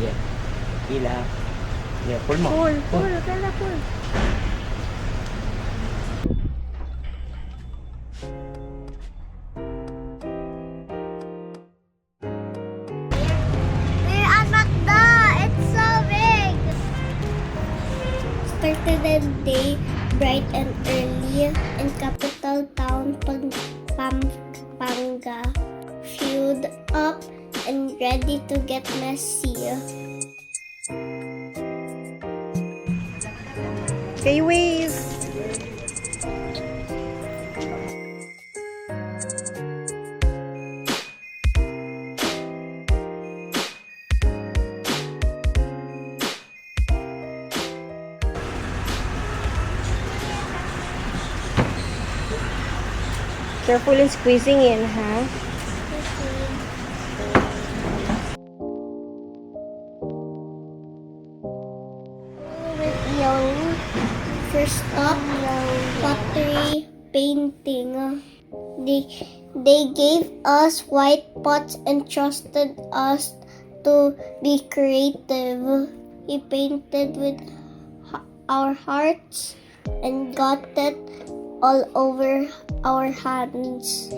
Yeah. Hila. Yeah, pull mo. Pull. Kaya pull. We're at Macdo. It's so big. Started the day bright and early in capital town Pampanga. Fueled up and ready to get messy. Okay, wave. Careful in squeezing in, huh? With young. First up, pottery painting. They gave us white pots and trusted us to be creative. We painted with our hearts and got it all over our hands.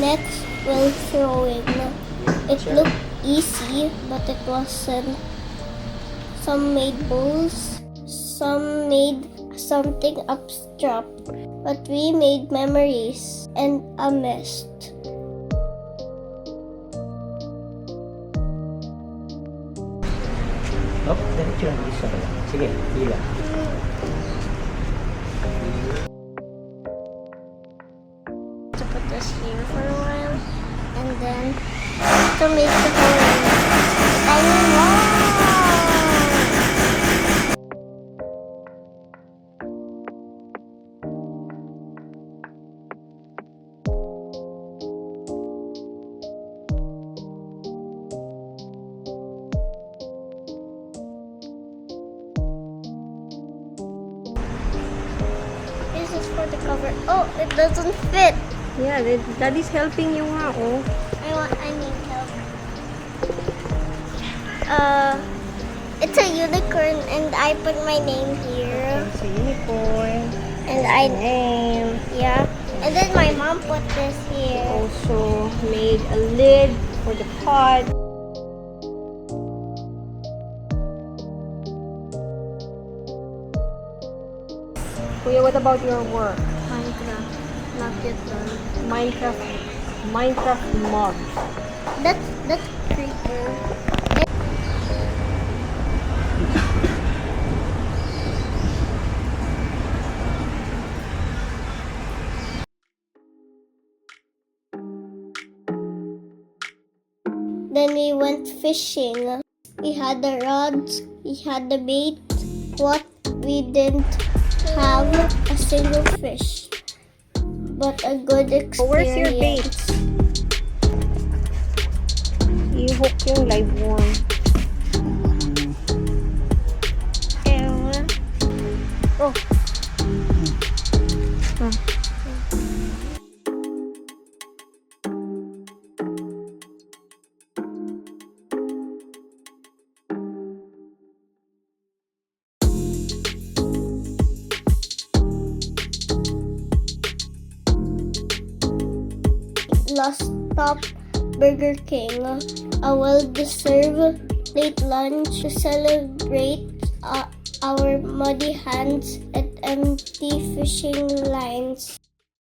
Next, we'll throw in. It looked easy, but it wasn't. Some made bowls, some made something abstract, but we made memories and a mist. Oh, diretso lang. Isa ka lang. Sige, hila. To put this here for a while, and then to make the whole tiny wall. This is for the cover. Oh, it doesn't fit. Yeah, daddy's helping you nga, oh. I need help. It's a unicorn, and I put my name here. It's a unicorn. And I Name. yeah. And then my mom put this here. Also made a lid for the pot. Kuya, what about your work? Minecraft. Not yet done. Minecraft mod. That's creeper. Then we went fishing. We had the rods, we had the bait. What we didn't have a single fish, but a good experience. Oh, where's your bait? I-hook yung live worm. Oh. Last stop, Burger King. A well-deserved late lunch to celebrate our muddy hands and empty fishing lines.